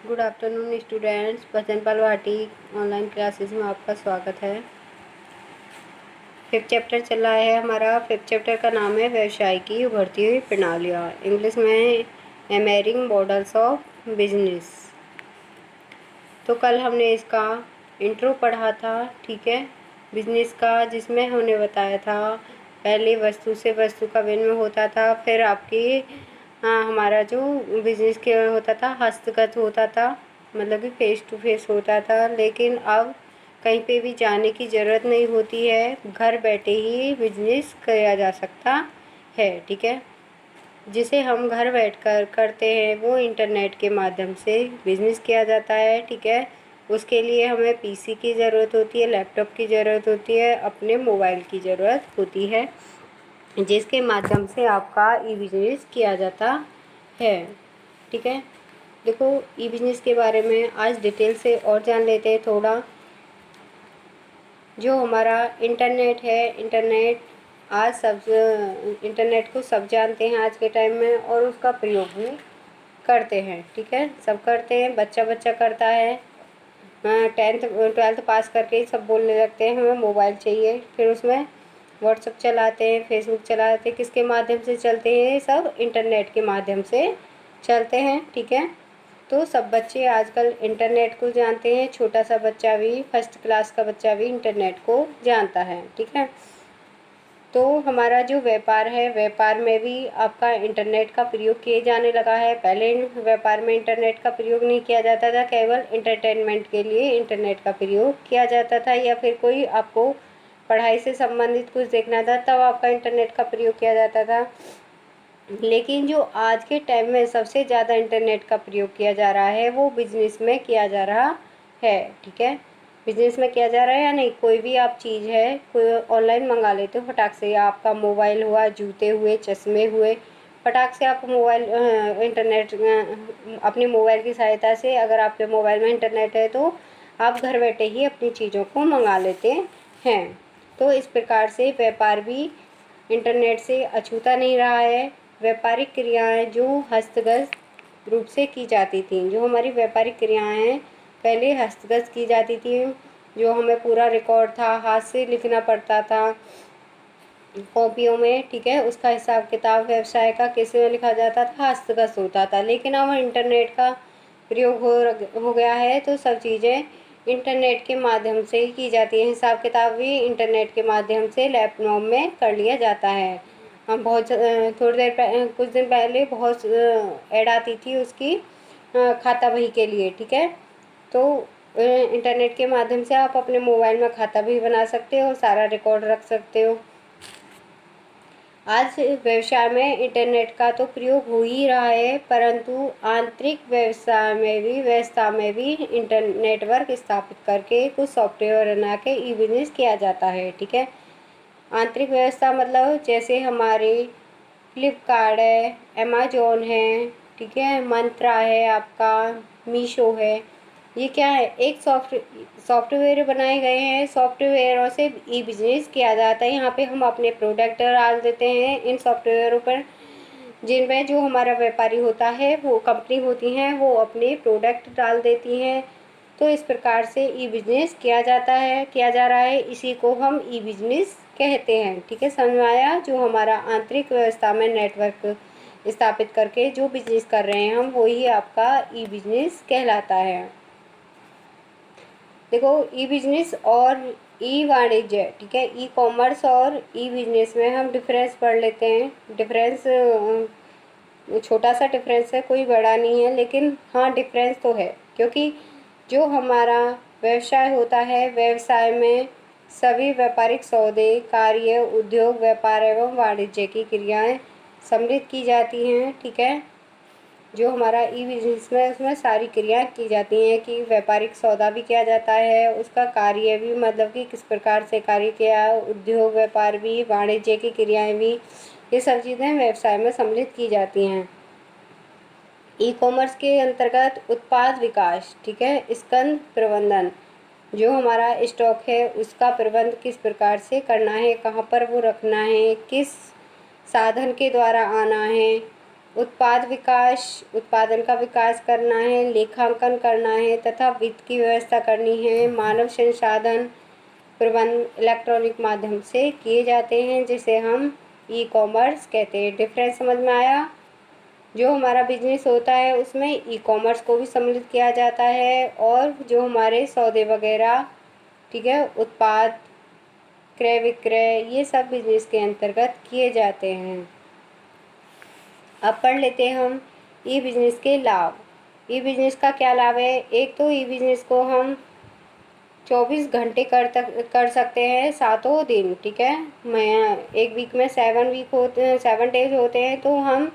Good afternoon students. Bachanpal Bhati online classes में आपका स्वागत है। फिफ्थ चैप्टर चल रहा है हमारा। फिफ्थ चैप्टर का नाम है व्यवसाय की उभरती हुई प्रणालियाँ, इंग्लिश में एमरिंग मॉडल्स ऑफ बिजनेस। तो कल हमने इसका इंट्रो पढ़ा था, ठीक है, बिजनेस का, जिसमें हमने बताया था पहले वस्तु से वस्तु का विनिमय होता था, फिर आपकी हमारा जो बिजनेस के होता था हस्तगत होता था, मतलब कि फेस टू फेस होता था। लेकिन अब कहीं पे भी जाने की ज़रूरत नहीं होती है, घर बैठे ही बिजनेस किया जा सकता है, ठीक है। जिसे हम घर बैठकर करते हैं वो इंटरनेट के माध्यम से बिजनेस किया जाता है, ठीक है। उसके लिए हमें पीसी की ज़रूरत होती है, लैपटॉप की ज़रूरत होती है, अपने मोबाइल की ज़रूरत होती है, जिसके माध्यम से आपका ई बिजनेस किया जाता है, ठीक है। देखो, ई बिजनेस के बारे में आज डिटेल से और जान लेते हैं थोड़ा। जो हमारा इंटरनेट है, इंटरनेट को सब जानते हैं आज के टाइम में, और उसका प्रयोग भी करते हैं, ठीक है। सब करते हैं, बच्चा बच्चा करता है। 12th पास करके ही सब बोलने लगते हैं हमें मोबाइल चाहिए। फिर उसमें व्हाट्सएप चलाते हैं, फेसबुक चलाते हैं। किसके माध्यम से चलते हैं? सब इंटरनेट के माध्यम से चलते हैं, ठीक है। तो सब बच्चे आजकल इंटरनेट को जानते हैं। छोटा सा बच्चा भी, फर्स्ट क्लास का बच्चा भी इंटरनेट को जानता है, ठीक है। तो हमारा जो व्यापार है, व्यापार में भी आपका इंटरनेट का प्रयोग किए जाने लगा है। पहले व्यापार में इंटरनेट का प्रयोग नहीं किया जाता था, केवल इंटरटेनमेंट के लिए इंटरनेट का प्रयोग किया जाता था, या फिर कोई आपको पढ़ाई से संबंधित कुछ देखना था तब आपका इंटरनेट का प्रयोग किया जाता था। लेकिन जो आज के टाइम में सबसे ज़्यादा इंटरनेट का प्रयोग किया जा रहा है वो बिजनेस में किया जा रहा है, ठीक है। बिजनेस में किया जा रहा है, या नहीं, कोई भी आप चीज़ है कोई ऑनलाइन मंगा लेते हो फटाक से, या आपका मोबाइल हुआ, जूते हुए, चश्मे हुए, फटाक से आप मोबाइल इंटरनेट अपनी मोबाइल की सहायता से, अगर आपके मोबाइल में इंटरनेट है तो आप घर बैठे ही अपनी चीज़ों को मंगा लेते हैं। तो इस प्रकार से व्यापार भी इंटरनेट से अछूता नहीं रहा है। व्यापारिक क्रियाएं जो हस्तगत रूप से की जाती थी, जो हमारी व्यापारिक क्रियाएं हैं पहले हस्तगत की जाती थी, जो हमें पूरा रिकॉर्ड था, हाथ से लिखना पड़ता था कॉपियों में, ठीक है। उसका हिसाब किताब व्यवसाय का कैसे लिखा जाता था, हस्तगत होता था। लेकिन अब इंटरनेट का प्रयोग हो गया है, तो सब चीज़ें इंटरनेट के माध्यम से ही की जाती है। हिसाब किताब भी इंटरनेट के माध्यम से लैपटॉप में कर लिया जाता है। हम थोड़ी देर कुछ दिन पहले बहुत ऐड आती थी उसकी, खाता बही के लिए, ठीक है। तो इंटरनेट के माध्यम से आप अपने मोबाइल में खाता भी बना सकते हो, सारा रिकॉर्ड रख सकते हो। आज व्यवसाय में इंटरनेट का तो प्रयोग हो ही रहा है, परंतु आंतरिक व्यवस्था में भी नेटवर्क स्थापित करके कुछ सॉफ्टवेयर बना के ई बिजनेस किया जाता है, ठीक है। आंतरिक व्यवस्था मतलब जैसे हमारे फ्लिपकार्ट है, अमेजोन है, ठीक है, मंत्रा है, आपका मीशो है। ये क्या है? एक सॉफ्टवेयर बनाए गए हैं, सॉफ्टवेयरों से ई बिजनेस किया जाता है। यहाँ पे हम अपने प्रोडक्ट डाल देते हैं इन सॉफ्टवेयरों पर, जिनमें जो हमारा व्यापारी होता है, वो कंपनी होती हैं, वो अपने प्रोडक्ट डाल देती हैं। तो इस प्रकार से ई बिजनेस किया जा रहा है। इसी को हम ई बिजनेस कहते हैं, ठीक है, समझ में आया? जो हमारा आंतरिक व्यवस्था में नेटवर्क स्थापित करके जो बिजनेस कर रहे हैं हम, वही आपका ई बिजनेस कहलाता है। देखो, ई बिजनेस और ई वाणिज्य, ठीक है, ई कॉमर्स और ई बिजनेस में हम डिफरेंस पढ़ लेते हैं। डिफरेंस छोटा सा डिफरेंस है, कोई बड़ा नहीं है, लेकिन हाँ डिफरेंस तो है, क्योंकि जो हमारा व्यवसाय होता है, व्यवसाय में सभी व्यापारिक सौदे, कार्य, उद्योग, व्यापार एवं वाणिज्य की क्रियाएं सम्मिलित की जाती हैं, ठीक है। जो हमारा ई बिजनेस में, उसमें सारी क्रियाएं की जाती हैं कि व्यापारिक सौदा भी किया जाता है, उसका कार्य भी, मतलब कि किस प्रकार से कार्य किया, उद्योग व्यापार भी, वाणिज्य की क्रियाएं भी, ये सब चीज़ें व्यवसाय में सम्मिलित की जाती हैं। ई कॉमर्स के अंतर्गत उत्पाद विकास, ठीक है, स्कंद प्रबंधन, जो हमारा स्टॉक है उसका प्रबंध किस प्रकार से करना है, कहाँ पर वो रखना है, किस साधन के द्वारा आना है, उत्पाद विकास, उत्पादन का विकास करना है, लेखांकन करना है तथा वित्त की व्यवस्था करनी है। मानव संसाधन प्रबंध इलेक्ट्रॉनिक माध्यम से किए जाते हैं, जिसे हम ई कॉमर्स कहते हैं। डिफरेंस समझ में आया? जो हमारा बिजनेस होता है उसमें ई कॉमर्स को भी सम्मिलित किया जाता है, और जो हमारे सौदे वगैरह, ठीक है, उत्पाद क्रय विक्रय, ये सब बिजनेस के अंतर्गत किए जाते हैं। अब पढ़ लेते हैं हम ई बिजनेस के लाभ। ई बिजनेस का क्या लाभ है? एक तो ई बिजनेस को हम 24 घंटे कर सकते हैं, सातों दिन, ठीक है। मैं एक वीक में 7 डेज होते हैं, तो हम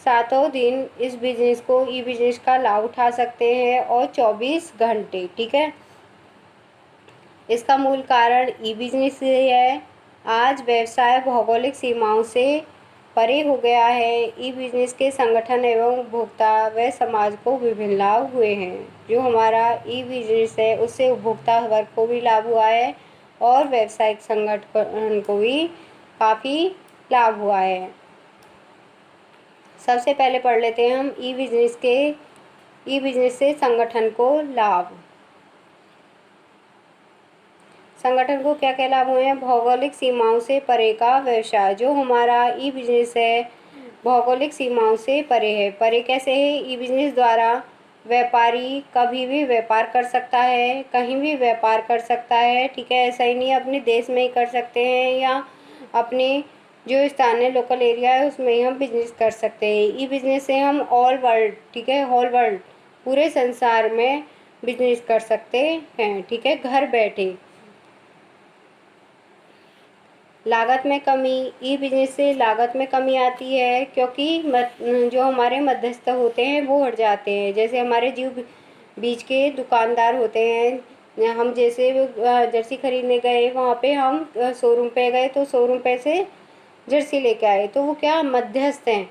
सातों दिन इस बिजनेस को, ई बिजनेस का लाभ उठा सकते हैं, और 24 घंटे, ठीक है। इसका मूल कारण ई बिजनेस ही है। आज व्यवसाय भौगोलिक सीमाओं से परे हो गया है। ई बिजनेस के संगठन एवं उपभोक्ता व समाज को विभिन्न लाभ हुए हैं। जो हमारा ई बिजनेस है उससे उपभोक्ता वर्ग को भी लाभ हुआ है, और व्यावसायिक संगठन को भी काफ़ी लाभ हुआ है। सबसे पहले पढ़ लेते हैं हम ई बिजनेस से संगठन को लाभ। संगठन को क्या क्या लाभ हुए हैं? भौगोलिक सीमाओं से परे का व्यवसाय। जो हमारा ई बिजनेस है भौगोलिक सीमाओं से परे है। परे कैसे है? ई बिजनेस द्वारा व्यापारी कभी भी व्यापार कर सकता है, कहीं भी व्यापार कर सकता है, ठीक है। ऐसा ही नहीं अपने देश में ही कर सकते हैं, या अपने जो स्थानीय लोकल एरिया है उसमें ही हम बिजनेस कर सकते हैं। ई बिजनेस से हम ऑल वर्ल्ड, ठीक है, होल वर्ल्ड, पूरे संसार में बिजनेस कर सकते हैं, ठीक है, घर बैठे। लागत में कमी। ई बिजनेस से लागत में कमी आती है, क्योंकि जो हमारे मध्यस्थ होते हैं वो हट जाते हैं। जैसे हमारे जीव बीज के दुकानदार होते हैं, हम जैसे जर्सी खरीदने गए, वहाँ पे हम शोरूम पे गए तो शोरूम पे से जर्सी लेके आए, तो वो क्या मध्यस्थ हैं।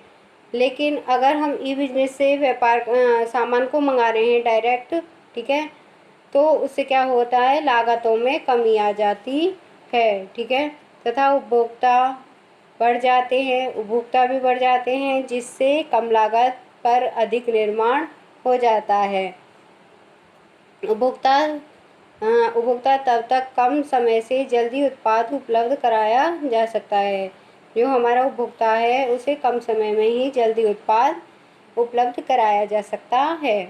लेकिन अगर हम ई बिजनेस से व्यापार सामान को मंगा रहे हैं डायरेक्ट, ठीक है, तो उससे क्या होता है, लागतों में कमी आ जाती है, ठीक है, तथा उपभोक्ता भी बढ़ जाते हैं, जिससे कम लागत पर अधिक निर्माण हो जाता है। उपभोक्ता तब तक कम समय से जल्दी उत्पाद उपलब्ध कराया जा सकता है। जो हमारा उपभोक्ता है उसे कम समय में ही जल्दी उत्पाद उपलब्ध कराया जा सकता है।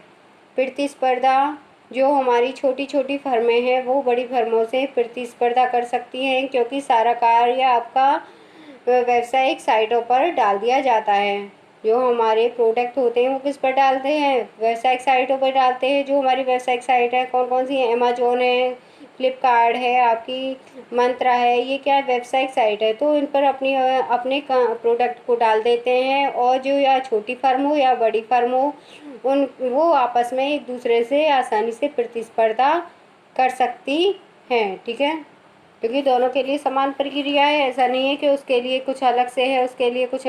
प्रतिस्पर्धा। जो हमारी छोटी छोटी फर्में हैं वो बड़ी फर्मों से प्रतिस्पर्धा कर सकती हैं, क्योंकि सारा कार्य आपका व्यावसायिक साइटों पर डाल दिया जाता है। जो हमारे प्रोडक्ट होते हैं वो किस पर डालते हैं? व्यावसायिक साइटों पर डालते हैं। जो हमारी व्यावसायिक साइट है कौन कौन सी है? अमेजोन है, फ्लिपकार्ट है, आपकी मंत्रा है, ये क्या व्यावसायिक साइट है। तो इन पर अपने प्रोडक्ट को डाल देते हैं, और जो या छोटी फर्म हो या बड़ी फर्म हो, वो आपस में एक दूसरे से आसानी से प्रतिस्पर्धा कर सकती हैं, ठीक है, क्योंकि दोनों के लिए समान प्रक्रिया है। ऐसा नहीं है कि उसके लिए कुछ अलग से है, उसके लिए कुछ।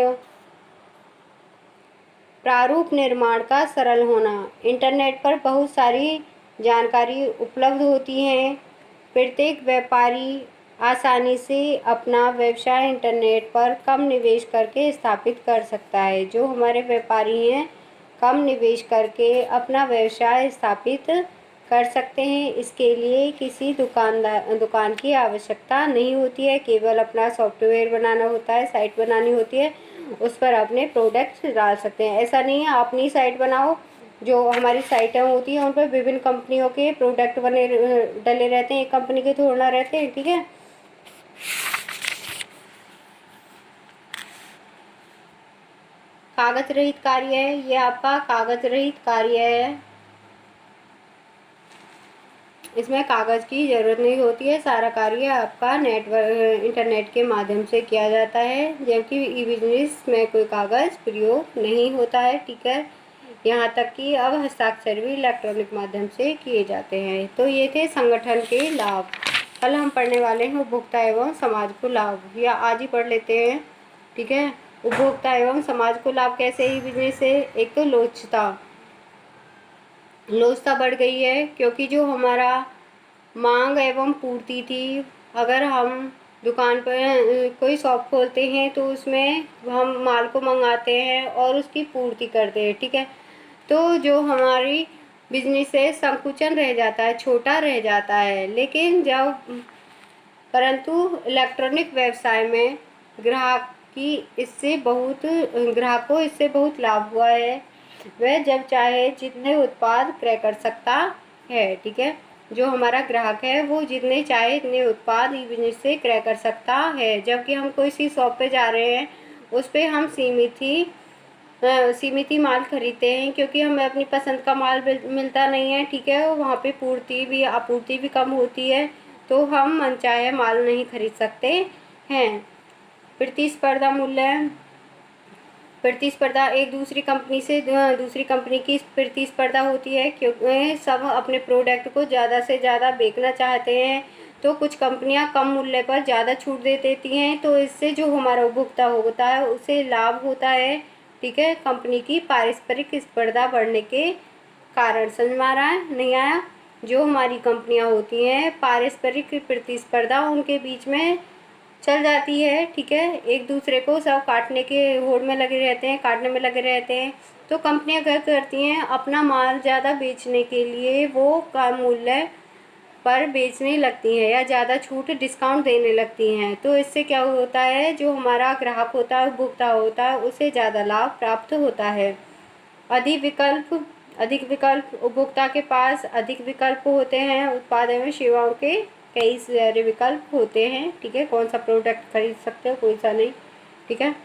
प्रारूप निर्माण का सरल होना। इंटरनेट पर बहुत सारी जानकारी उपलब्ध होती हैं। प्रत्येक व्यापारी आसानी से अपना व्यवसाय इंटरनेट पर कम निवेश करके स्थापित कर सकता है। जो हमारे व्यापारी हैं कम निवेश करके अपना व्यवसाय स्थापित कर सकते हैं। इसके लिए किसी दुकान की आवश्यकता नहीं होती है, केवल अपना सॉफ्टवेयर बनाना होता है, साइट बनानी होती है, उस पर अपने प्रोडक्ट्स डाल सकते हैं। ऐसा नहीं है अपनी साइट बनाओ। जो हमारी साइटें होती हैं उन पर विभिन्न कंपनियों के प्रोडक्ट बने डले रहते हैं, एक कंपनी के थोड़ा ना रहते हैं, ठीक है। कागज रहित कार्य है, ये आपका कागज रहित कार्य है। इसमें कागज़ की ज़रूरत नहीं होती है, सारा कार्य आपका इंटरनेट के माध्यम से किया जाता है, जबकि ई बिजनेस में कोई कागज़ प्रयोग नहीं होता है, ठीक है। यहाँ तक कि अब हस्ताक्षर भी इलेक्ट्रॉनिक माध्यम से किए जाते हैं। तो ये थे संगठन के लाभ। कल हम पढ़ने वाले हैं उपभोक्ता एवं समाज को लाभ, या आज ही पढ़ लेते हैं, ठीक है। उपभोक्ता एवं समाज को लाभ कैसे ई बिजनेस से? एक तो लोचता बढ़ गई है, क्योंकि जो हमारा मांग एवं पूर्ति थी, अगर हम दुकान पर कोई शॉप खोलते हैं तो उसमें हम माल को मंगाते हैं और उसकी पूर्ति करते हैं, ठीक है। तो जो हमारी बिजनेस है संकुचन रह जाता है, छोटा रह जाता है। लेकिन जब परंतु इलेक्ट्रॉनिक व्यवसाय में ग्राहक को इससे बहुत लाभ हुआ है। वह जब चाहे जितने उत्पाद क्रय कर सकता है, ठीक है। जो हमारा ग्राहक है वो जितने चाहे इतने उत्पाद ई बिजनेस से क्रय कर सकता है। जबकि हम कोई सी शॉप पे जा रहे हैं उस पे हम सीमित ही माल खरीदते हैं, क्योंकि हमें अपनी पसंद का माल मिलता नहीं है, ठीक है। वहाँ पे आपूर्ति भी कम होती है, तो हम मनचाहे माल नहीं खरीद सकते हैं। प्रतिस्पर्धा मूल्य, प्रतिस्पर्धा एक दूसरी कंपनी से दूसरी कंपनी की प्रतिस्पर्धा होती है, क्योंकि सब अपने प्रोडक्ट को ज़्यादा से ज़्यादा बेचना चाहते हैं। तो कुछ कंपनियां कम मूल्य पर ज़्यादा छूट दे देती हैं, तो इससे जो हमारा उपभोक्ता होता है उसे लाभ होता है, ठीक है। कंपनी की पारस्परिक स्पर्धा बढ़ने के कारण, समझ में आ रहा है? नहीं आया? जो हमारी कंपनियां होती हैं पारस्परिक प्रतिस्पर्धा उनके बीच में चल जाती है, ठीक है। एक दूसरे को सब काटने के होड़ में लगे रहते हैं, काटने में लगे रहते हैं। तो कंपनियां क्या करती हैं, अपना माल ज़्यादा बेचने के लिए वो कम मूल्य पर बेचने लगती हैं या ज़्यादा छूट डिस्काउंट देने लगती हैं। तो इससे क्या होता है, जो हमारा ग्राहक होता है, उपभोक्ता होता है, उसे ज़्यादा लाभ प्राप्त होता है। अधिक विकल्प उपभोक्ता के पास अधिक विकल्प होते हैं। उत्पाद एवं सेवाओं के कई सारे विकल्प होते हैं, ठीक है। कौन सा प्रोडक्ट खरीद सकते हो, कोई सा नहीं, ठीक है।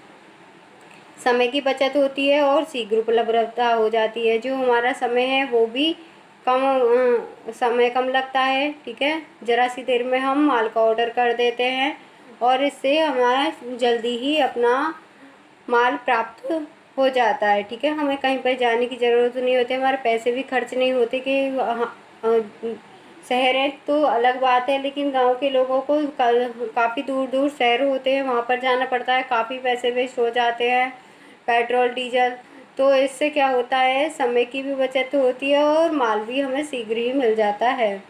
समय की बचत होती है और शीघ्र उपलब्धता हो जाती है। जो हमारा समय है वो भी समय कम लगता है, ठीक है। ज़रा सी देर में हम माल का ऑर्डर कर देते हैं और इससे हमारा जल्दी ही अपना माल प्राप्त हो जाता है, ठीक है। हमें कहीं पर जाने की ज़रूरत नहीं होती, हमारे पैसे भी खर्च नहीं होते। कि शहर है तो अलग बात है, लेकिन गांव के लोगों को काफ़ी दूर दूर शहर होते हैं, वहाँ पर जाना पड़ता है, काफ़ी पैसे वेस्ट हो जाते हैं, पेट्रोल डीजल। तो इससे क्या होता है, समय की भी बचत होती है और माल भी हमें शीघ्र ही मिल जाता है।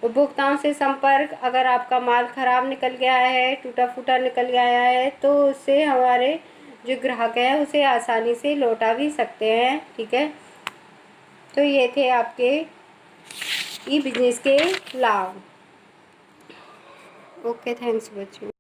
उपभोक्ताओं से संपर्क, अगर आपका माल ख़राब निकल गया है, टूटा फूटा निकल गया है, तो उससे हमारे जो ग्राहक है उसे आसानी से लौटा भी सकते हैं, ठीक है। तो ये थे आपके ई बिजनेस के लाभ। ओके, थैंक्स बच्चों।